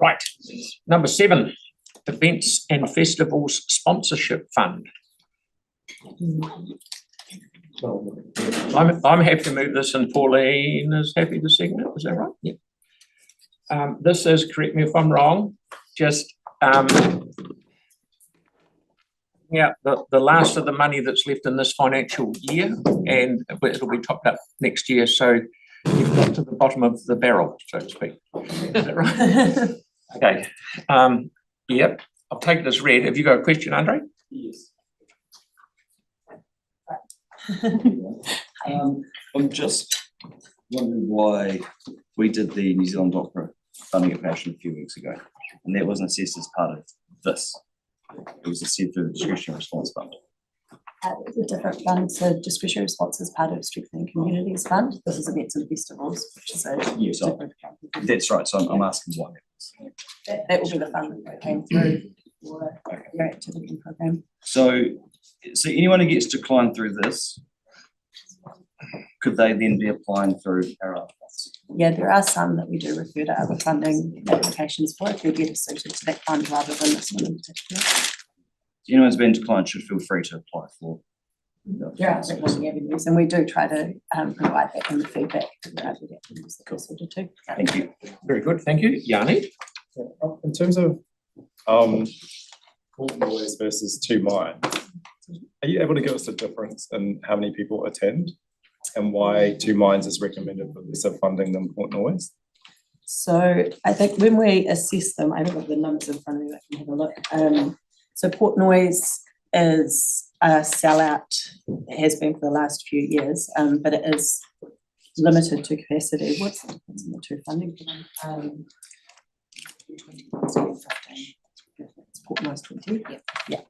Right. Number 7, Events and Festivals Sponsorship Fund. I'm happy to move this, and Pauline is happy to second it. Is that right? Yeah. This is, correct me if I'm wrong, just the last of the money that's left in this financial year, and it'll be topped up next year. So you've got to the bottom of the barrel, so to speak. Is that right? Okay. Yep. I'll take it as read. Have you got a question, Andre? Yes. I'm just wondering why we did the New Zealand Opera funding application a few weeks ago, and that wasn't assessed as part of this. It was assessed through the discretionary response fund. It's a different fund. So discretionary response is part of Strengthening Communities Fund. This is Events and Festivals, which is a different account. That's right. So I'm asking why. That will be the fund that came through for your activity program. So anyone who gets declined through this, could they then be applying through our other funds? Yeah, there are some that we do refer to other funding applications for if you're better suited to that fund rather than this one in particular. Anyone who's been declined should feel free to apply for. There are certainly avenues, and we do try to provide that in the feedback to the other avenues that we're suited to. Thank you. Very good. Thank you. Yanni? In terms of Port Noise versus Two Minds, are you able to give us a difference in how many people attend and why Two Minds is recommended for lesser funding than Port Noise? So I think when we assess them, I don't have the numbers in front of me, I can have a look. So Port Noise is a sellout, it has been for the last few years, but it is limited to capacity. What's in the two funding for them? 20, 15. It's Port Noise 20. Yeah.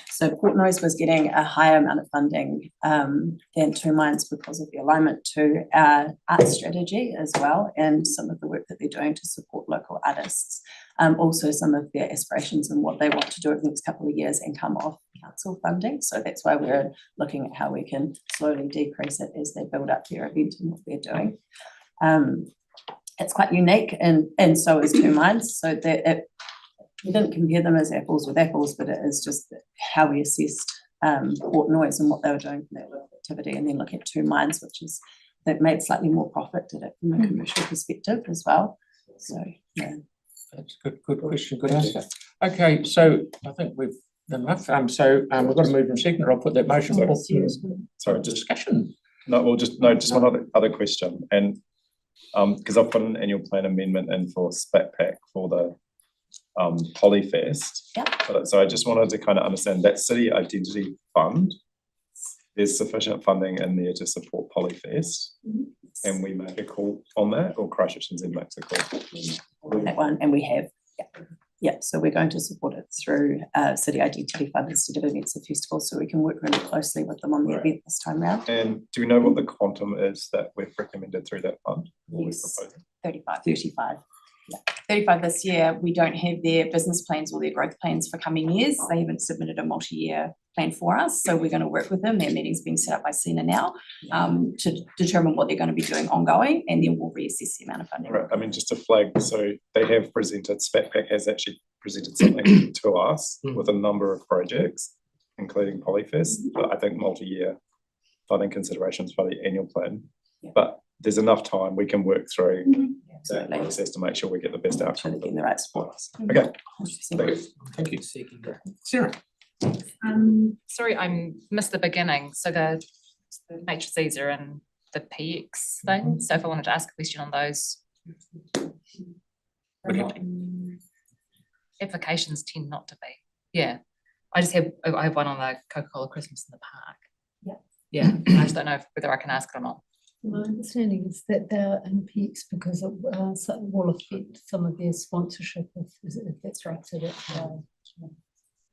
So Port Noise was getting a higher amount of funding than Two Minds because of the alignment to our art strategy as well, and some of the work that they're doing to support local artists. Also some of their aspirations and what they want to do over the next couple of years and come off council funding. So that's why we're looking at how we can slowly decrease it as they build up their event and what they're doing. It's quite unique, and so is Two Minds. So that we didn't compare them as apples with apples, but it is just how we assessed Port Noise and what they were doing for that activity, and then look at Two Minds, which is that made slightly more profit, did it from a commercial perspective as well. So yeah. That's good question, good answer. Okay, so I think we've done enough. We've got to move in second, or I'll put that motion for Sorry, discussion. No, well, just one other question, and because I've put an annual plan amendment in for SPATPAC for the Polyfest. Yeah. So I just wanted to kind of understand that City Identity Fund, there's sufficient funding in there to support Polyfest, and we make a call on that, or Christchurch NZ makes a call? That one, and we have, yeah. So we're going to support it through City Identity Fund instead of Events and Festivals, so we can work really closely with them on the event this time round. And do we know what the quantum is that we've recommended through that fund? Yes, 35. Yeah, 35 this year. We don't have their business plans or their growth plans for coming years. They haven't submitted a multi-year plan for us, so we're going to work with them. Their meeting's being set up by SENA now to determine what they're going to be doing ongoing, and then we'll reassess the amount of funding. Right. I mean, just to flag, so they have presented, SPATPAC has actually presented something to us with a number of projects, including Polyfest, but I think multi-year funding considerations for the annual plan. But there's enough time we can work through that process to make sure we get the best outcome. Getting the right support. Okay. Thank you. Sarah. Sorry, I missed the beginning. So the matrices are in the PX thing. So if I wanted to ask a question on those, applications tend not to be. Yeah, I have one on the Coca-Cola Christmas in the park. Yeah. I just don't know whether I can ask it or not. My understanding is that they're in peaks because it will affect some of their sponsorship, if that's right. So that's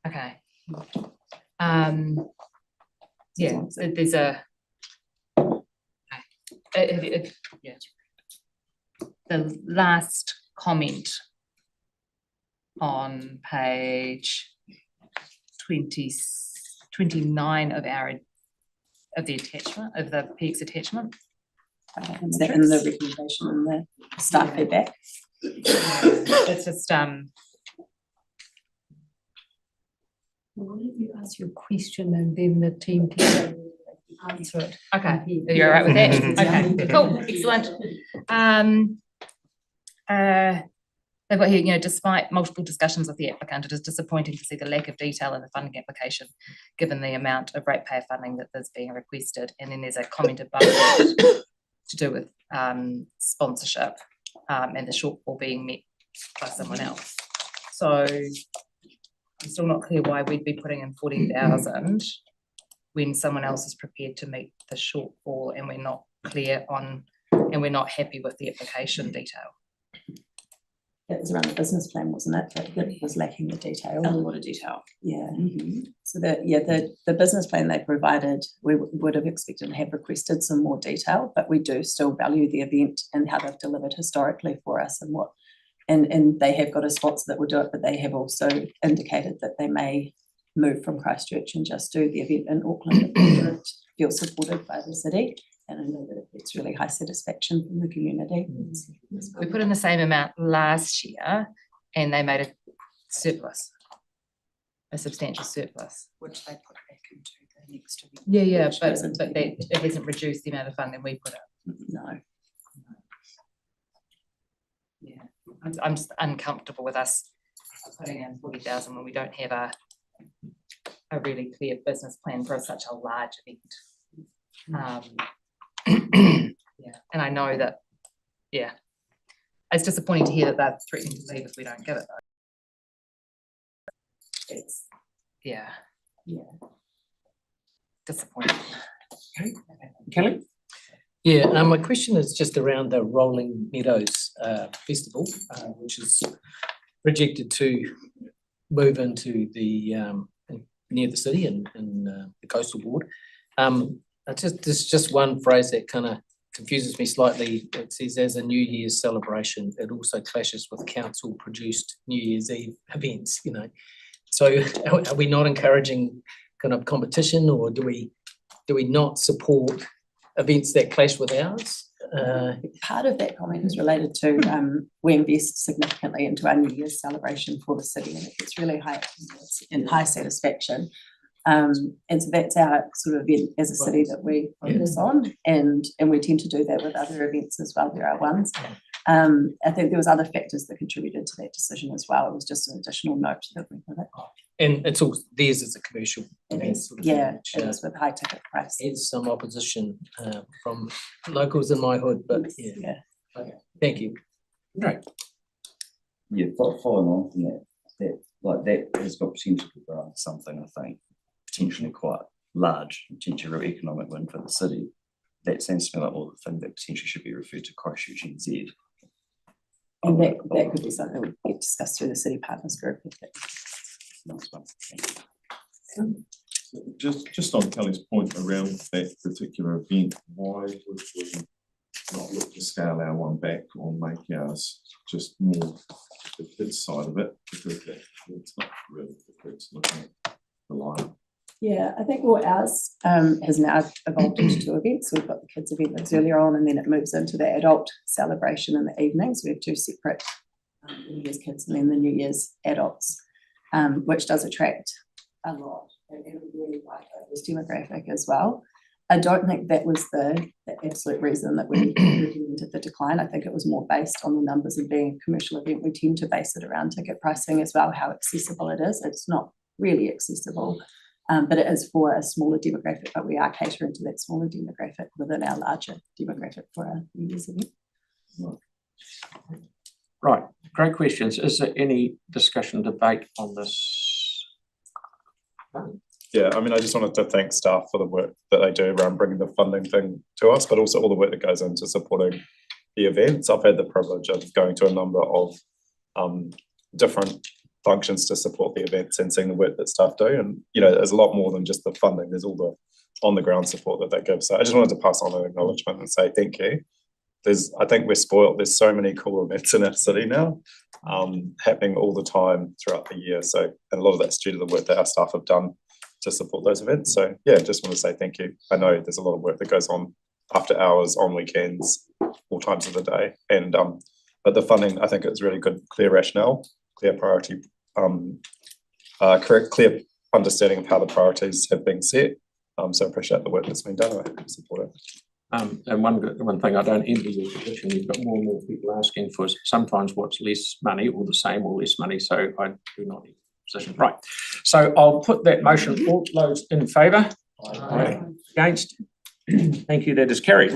okay. Yeah, so there's a the last comment on page 29 of the attachment, of the PX attachment. Is that in the recommendation and the staff feedback? It's just, Well, let me ask you a question and then the team can answer it. okay, from here. you're all right with that? Yeah. Okay, cool, excellent. They've got here, despite multiple discussions with the applicant, it is disappointing to see the lack of detail in the funding application, given the amount of ratepayer funding that is being requested. And then there's a comment above that to do with sponsorship and the shortfall being met by someone else. So I'm still not clear why we'd be putting in 40,000 when someone else is prepared to meet the shortfall and we're not clear on, and we're not happy with the application detail. It was around the business plan, wasn't it? That was lacking the detail. A lot of detail. Yeah. So the business plan they provided, we would have expected to have requested some more detail, but we do still value the event and how they've delivered historically for us and what, and they have got a sponsor that will do it, but they have also indicated that they may move from Christchurch and just do the event in Auckland if they don't feel supported by the city. And I know that it's really high satisfaction from the community. We put in the same amount last year and they made a surplus, a substantial surplus. Which they put back into the next event. Yeah, Which but goes into that it hasn't reduced the amount of funding we put in. No. Yeah, I'm just uncomfortable with us putting in 40,000 when we don't have a really clear business plan for such a large event. Yeah, and I know that, yeah, it's disappointing to hear that they're threatening to leave if we don't give it though. It's, yeah, disappointing. Kelly? Yeah, my question is just around the Rolling Meadows Festival, which is projected to move into the near the city and the coastal ward. There's just one phrase that kind of confuses me slightly. It says, as a New Year's celebration, it also clashes with council-produced New Year's Eve events, So are we not encouraging kind of competition, or do we not support events that clash with ours? Part of that comment is related to we invest significantly into our New Year's celebration for the city, and it's really high in high satisfaction. And so that's our sort of event as a city that we focus on, and we tend to do that with other events as well. There are ones. I think there was other factors that contributed to that decision as well. It was just an additional note that we put it. And it's all theirs as a commercial It event is, sort of yeah, thing, it is with high ticket price. There's some opposition from locals in my hood, but yeah. Okay. Thank you. Right. Yeah, following on from that has got potential to grow into something, I think, potentially quite large, potentially real economic win for the city. That seems to me like all the thing that potentially should be referred to Christchurch NZ. And that could be something we get discussed through the city partners group. Nice one. Just on Kelly's point around that particular event, why would we not look to scale our one back or make ours just more the kids side of it, because it's not really the kids looking at the line. Yeah, I think ours has now evolved into two events. So we've got the kids event that's earlier on, and then it moves into the adult celebration in the evening. So we have two separate New Year's kids and then the New Year's adults, which does attract a lot and really like this demographic as well. I don't think that was the absolute reason that we recommended the decline. I think it was more based on the numbers of being a commercial event. We tend to base it around ticket pricing as well, how accessible it is. It's not really accessible. But it is for a smaller demographic, but we are catering to that smaller demographic within our larger demographic for our New Year's event. Right, great questions. Is there any discussion, debate on this? Yeah, I mean, I just wanted to thank staff for the work that they do around bringing the funding thing to us, but also all the work that goes into supporting the events. I've had the privilege of going to a number of different functions to support the events and seeing the work that staff do, and there's a lot more than just the funding. There's all the on the ground support that they give. So I just wanted to pass on an acknowledgement and say thank you. I think we're spoiled. There's so many cool events in our city now, happening all the time throughout the year. So, and a lot of that's due to the work that our staff have done to support those events. So yeah, just want to say thank you. I know there's a lot of work that goes on after hours, on weekends, all times of the day, and I But the funding, I think it's really good, clear rationale, clear priority, correct, clear understanding of how the priorities have been set. So I appreciate the work that's been done. I support it. And one thing I don't envy your position, you've got more and more people asking for sometimes what's less money or the same or less money, so I do not need a position. Right, so I'll put that motion, all those in favour? Aye. Against? Thank you, that is carried.